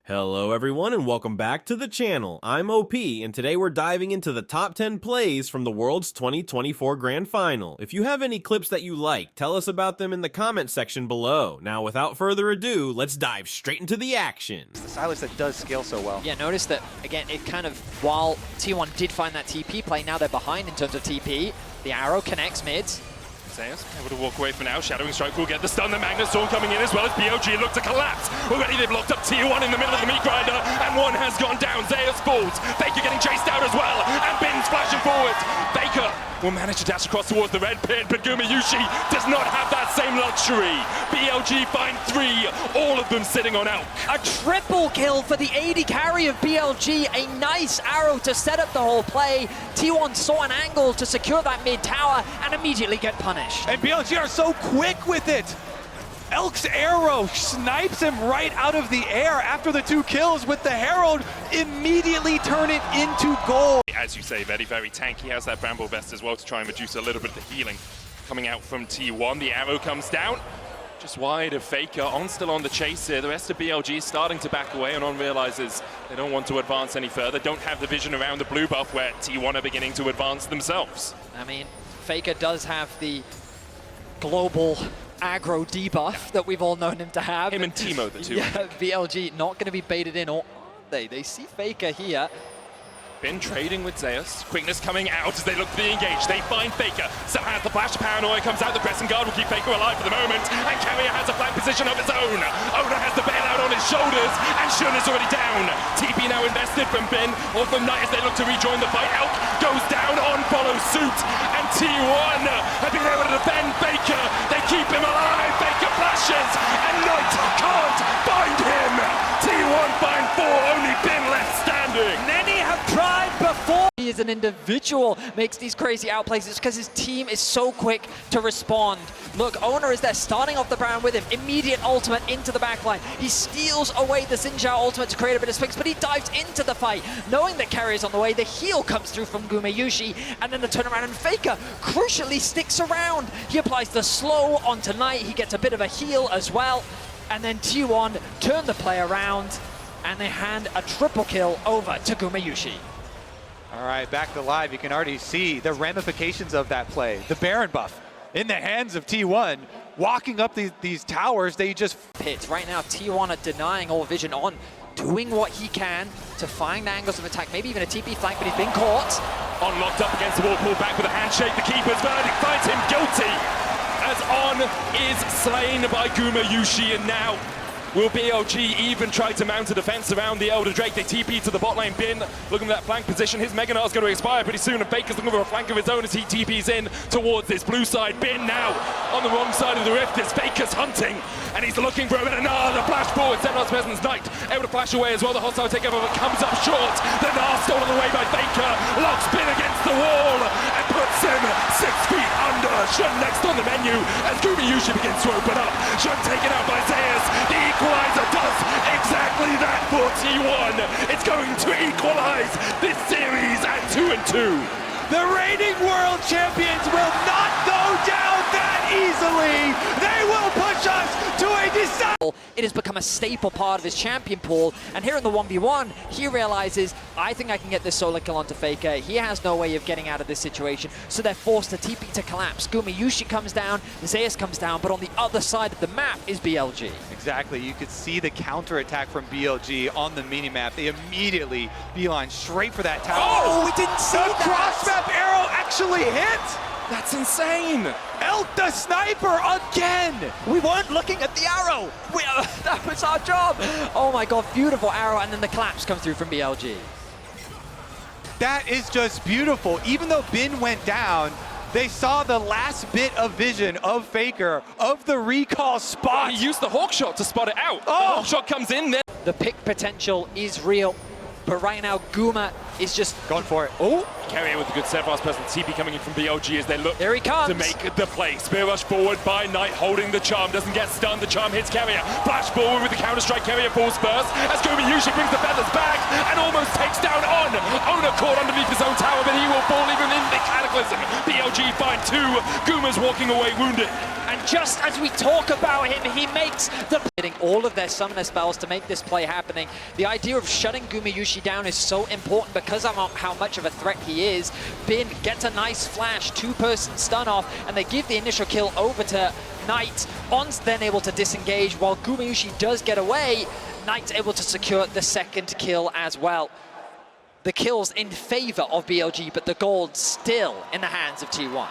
Hello everyone and welcome back to the channel. I'm OP and today we're diving into the top 10 plays from the World's 2024 Grand Final. If you have any clips that you like, tell us about them in the comment section below. Now without further ado, let's dive straight into the action. The silence that does scale so well. Yeah, notice that, again, it kind of, while T1 did find that TP play, now they're behind in terms of TP. The arrow connects mids. Zeus able to walk away for now. Shadowing Strike will get the stun. The Magnet Storm coming in as well as BOG look to collapse. Already they've locked up T1 in the middle of the meat grinder, and one has gone down. Zeus falls. Faker getting chased out as well, and Bin's flashing forward. Faker will manage to dash across towards the red pit, but Gumayushi does not have that same luxury. BLG find 3, all of them sitting on Elk. A triple kill for the AD carry of BLG. A nice arrow to set up the whole play. T1 saw an angle to secure that mid tower and immediately get punished. And BLG are so quick with it. Elk's arrow snipes him right out of the air after the 2 kills with the Herald, immediately turn it into gold. As you say, very tanky. Has that Bramble Vest as well to try and reduce a little bit of the healing coming out from T1. The arrow comes down, just wide of Faker. On still on the chase here. The rest of BLG is starting to back away, and On realizes they don't want to advance any further. Don't have the vision around the blue buff where T1 are beginning to advance themselves. I mean, Faker does have the global aggro debuff that we've all known him to have. Him and Teemo, the two. Yeah, BLG not going to be baited in, or are they? They see Faker here. Bin trading with Zeus. Quickness coming out as they look to be engaged. They find Faker. Still has the flash. Paranoia comes out. The Crescent Guard will keep Faker alive for the moment. And Carrier has a flank position of his own. Oda has the bailout on his shoulders. And Shun is already down. TP now invested from Bin or from Knight as they look to rejoin the fight. Elk goes down. On follows suit. And T1 have been able to defend Faker. They keep him alive. Faker flashes. And Knight can't find him. T1 find 4. Only Bin left standing. Many have tried before. He as an individual makes these crazy outplays. It's because his team is so quick to respond. Look, Owner is there starting off the Brown with him. Immediate ultimate into the backline. He steals away the Xin Zhao ultimate to create a bit of space, but he dives into the fight. Knowing that Carrier's on the way, the heal comes through from Gumayushi, and then the turnaround, and Faker crucially sticks around. He applies the slow onto Knight. He gets a bit of a heal as well. And then T1 turn the play around, and they hand a triple kill over to Gumayushi. All right, back to live. You can already see the ramifications of that play. The Baron buff in the hands of T1, walking up these towers. They just pits. Right now, T1 are denying all vision on, doing what he can to find angles of attack, maybe even a TP flank, but he's been caught. On locked up against the wall, pulled back with a handshake. The keeper's verdict finds him guilty as On is slain by Gumayushi, and now will BLG even try to mount a defense around the Elder Drake? They TP to the bot lane. Bin looking at that flank position. His Mega Knot is going to expire pretty soon, and Faker's looking for a flank of his own as he TPs in towards this blue side. Bin now on the wrong side of the rift as Faker's hunting, and he's looking for a bit of the flash forward. Xenos Peasant's Knight able to flash away as well. The hostile takeover comes up short. The Gnar stolen away by Faker. Locks Bin against the wall and puts him 6 feet under. Shun next on the menu as Gumayushi begins to open up. Shun taken out by Zeus. The equalizer does exactly that for T1. It's going to equalize this series at 2-2. the reigning world champions will not go down that easily. They will push us to a Decisive. It has become a staple part of his champion pool, and here in the 1v1, he realizes, I think I can get this solo kill onto Faker. He has no way of getting out of this situation, so they're forced to TP to collapse. Gumayushi comes down, Zeus comes down, but on the other side of the map is BLG. Exactly, you could see the counterattack from BLG on the minimap. They immediately beeline straight for that tower. Oh, we didn't see the that! cross-map arrow actually hit! That's insane! Elk the sniper again! We weren't looking at the arrow! That was our job! Oh my god, beautiful arrow, and then the collapse comes through from BLG. That is just beautiful. Even though Bin went down, they saw the last bit of vision of Faker, of the recall spot. He used the hawk shot to spot it out. Oh. The hawk shot comes in there. The pick potential is real, but right now Guma is just Going for it. Oh, Carrier with a good set fast person. TP coming in from BLG as they look Here he comes. to make the play. Spear rush forward by Knight, holding the charm. Doesn't get stunned. The charm hits Carrier. Flash forward with the counter strike. Carrier falls first as Gumayushi brings the feathers back and almost takes down On. Owner caught underneath his own tower, but he will fall even in the Cataclysm. BLG find 2. Guma's walking away wounded. And just as we talk about him, he makes the... Hitting all of their summoner spells to make this play happening. The idea of shutting Gumayushi down is so important because of how much of a threat he is. Bin gets a nice flash, 2-person stun off, and they give the initial kill over to Knight. On's then able to disengage, while Gumayushi does get away. Knight's able to secure the second kill as well. The kills in favor of BLG, but the gold still in the hands of T1.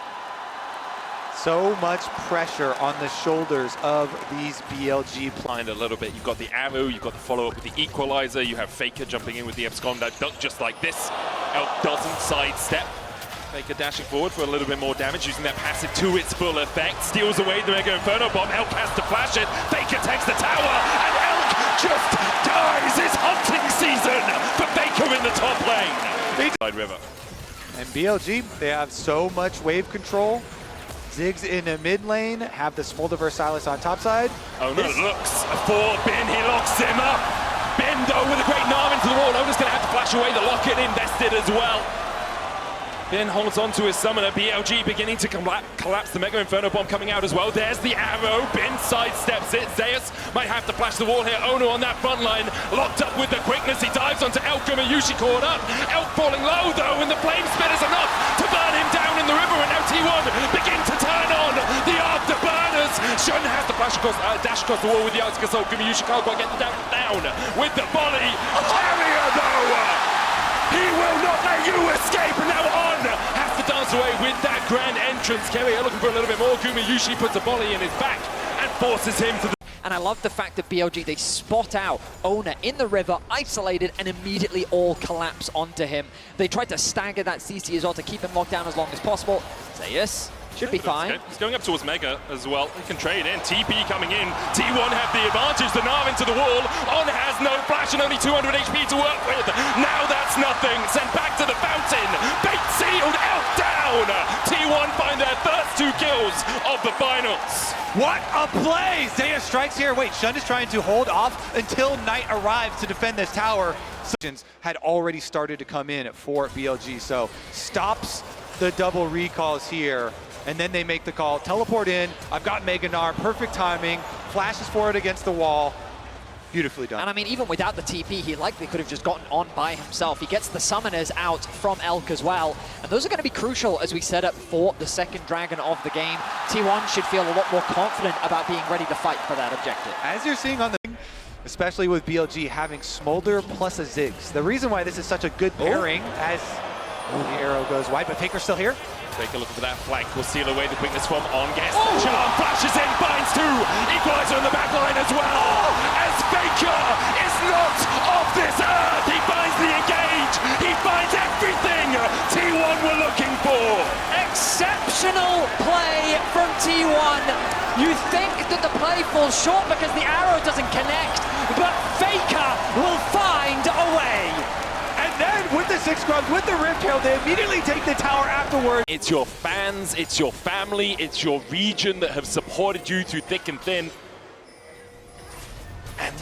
So much pressure on the shoulders of these BLG players. Blind a little bit. You've got the arrow, you've got the follow-up with the equalizer, you have Faker jumping in with the abscond that duck just like this. Elk doesn't sidestep. Faker dashing forward for a little bit more damage, using that passive to its full effect. Steals away the Mega Inferno Bomb. Elk has to flash it. Faker takes the tower, and Elk just dies. It's hunting season for Faker in the top lane. Side river. And BLG, they have so much wave control. Ziggs in the mid lane, have the Smolder Silas on top side. Oh no, looks for Bin, he locks him up. Bin though with a great arm into the wall. Ona's gonna have to flash away the locket invested as well. Bin holds on to his summoner. BLG beginning to collapse. The Mega Inferno Bomb coming out as well. There's the arrow. Bin sidesteps it. Zeus might have to flash the wall here. Ono on that front line. Locked up with the quickness. He dives onto Elk. Gumayushi caught up. Elk falling low though, and the flame spit is enough to burn him down in the river. And now T1 begin to turn on the afterburners. Shun has to flash across, dash across the wall with the Arctic Assault. Gumayushi can't quite get down with the volley. Carrier though! He will not let you escape, and now On has to dance away with that grand entrance. Carrier looking for a little bit more. Gumayushi puts a volley in his back and forces him to the... And I love the fact that BLG, they spot out Owner in the river, isolated, and immediately all collapse onto him. They tried to stagger that CC as well to keep him locked down as long as possible. Zeus should be fine. He's going up towards Mega as well. He can trade in. TP coming in. T1 have the advantage. The Nav into the wall. On has no flash and only 200 HP to work with. Now that's nothing. Sent back to the fountain. Bait sealed. Out down. T1 find their first 2 kills of the finals. What a play! Zeus strikes here. Wait, Shun is trying to hold off until Knight arrives to defend this tower. Had already started to come in for BLG, so stops the double recalls here. And then they make the call, teleport in. I've got Meganar, perfect timing, flashes forward against the wall. Beautifully done. And I mean, even without the TP, he likely could have just gotten On by himself. He gets the summoners out from Elk as well. And those are going to be crucial as we set up for the second dragon of the game. T1 should feel a lot more confident about being ready to fight for that objective. As you're seeing on the, especially with BLG having Smolder plus a Ziggs. The reason why this is such a good pairing as the arrow goes wide, but Faker's still here. Take a look for that flank. Will seal away the quickness from On. Gets the charm, flashes in, binds 2. Equalizer in the back line as well. As Faker is not of this earth. He finds the engage. He finds everything T1 were looking for. Exceptional play from T1. You think that the play falls short because the arrow doesn't connect, but Faker will find a way. And then with the 6 grubs, with the rip kill, they immediately take the tower afterwards. It's your fans, it's your family, it's your region that have supported you through thick and thin. And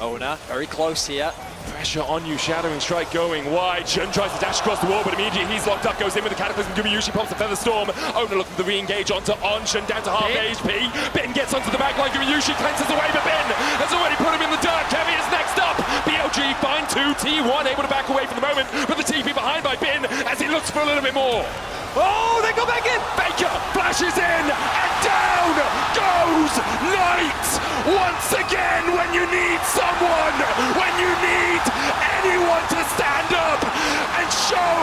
Owner, very close here. Pressure on you, Shattering Strike going wide. Shun tries to dash across the wall, but immediately he's locked up, goes in with the Cataclysm. Gumayushi pops the Feather Storm. Owner looking to re-engage onto On. Shun down to half HP. Bin gets onto the back line. Gumayushi cleanses away, but Bin has already put him in the dirt. Kevy is next up. BLG find 2. T1 able to back away for the moment, but the TP behind by Bin as he looks for a little bit more. Oh, they go back in! Faker flashes in, and down goes Knight! Once again, when you need someone, when you need anyone to stand up and show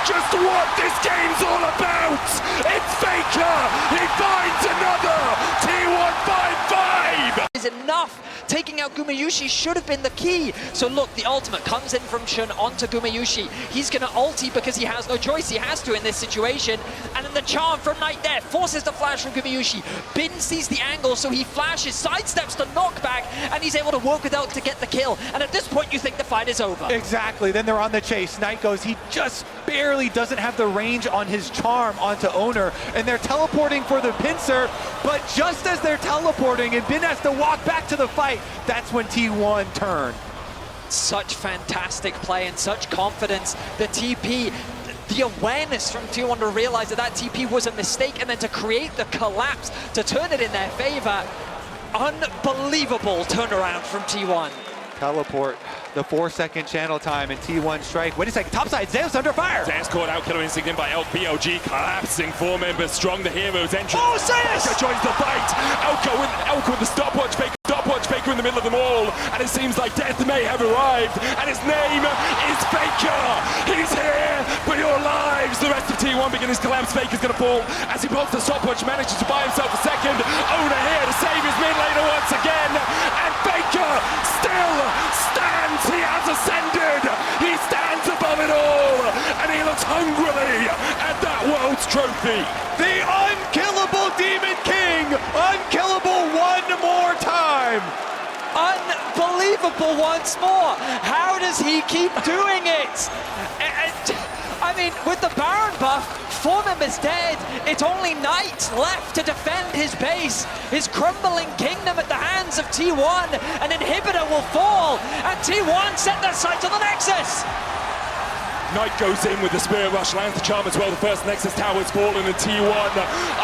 just what this game's all about, it's Faker! He finds another! T1 5-5! Is enough, taking out out Gumayusi should have been the key. So look, the ultimate comes in from Shun onto Gumayusi. He's going to ulti because he has no choice. He has to in this situation. And then the charm from Knight there forces the flash from Gumayusi. Bin sees the angle, so he flashes, sidesteps the knockback, and he's able to work with ult to get the kill. And at this point, you think the fight is over. Exactly, then they're on the chase. Knight goes, he just barely doesn't have the range on his charm onto Owner, and they're teleporting for the pincer, but just as they're teleporting and Bin has to walk back to the fight, that's when T1 turn. Such fantastic play and such confidence. The TP, the awareness from T1 to realize that that TP was a mistake and then to create the collapse to turn it in their favor. Unbelievable turnaround from T1. Teleport, the 4-second channel time, and T1 strike. Wait a second, topside, Zeus under fire! Zeus caught out, killer instinct in by LBOG, collapsing 4 members strong, the hero's entrance. Oh, Zeus! Faker joins the fight! Elko with the stopwatch Faker in the middle of them all, and it seems like death may have arrived, and his name is Faker! He's here for your lives! The rest of T1 begin his collapse. Faker's gonna fall as he pulls the stopwatch, manages to buy himself a second. Owner here to save his mid laner once again, and Faker still stands. He has ascended. He stands above it all, and he looks hungrily at that world's trophy. The unkillable Demon King, unkillable one more time. Unbelievable once more. How does he keep doing it? I mean, with the Baron buff, 4 members dead. It's only Knight left to defend his base. His crumbling kingdom at the hands of T1. An inhibitor will fall, and T1 set their sights on the Nexus. Knight goes in with the Spirit Rush, lands the charm as well. The first Nexus tower's fallen, and T1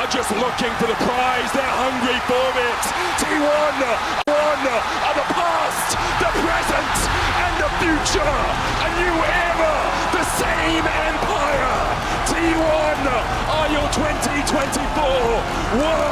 are just looking for the prize. They're hungry for it. T1 are the past, the present, and the future. A new era, the same empire. T1 are your 2024 world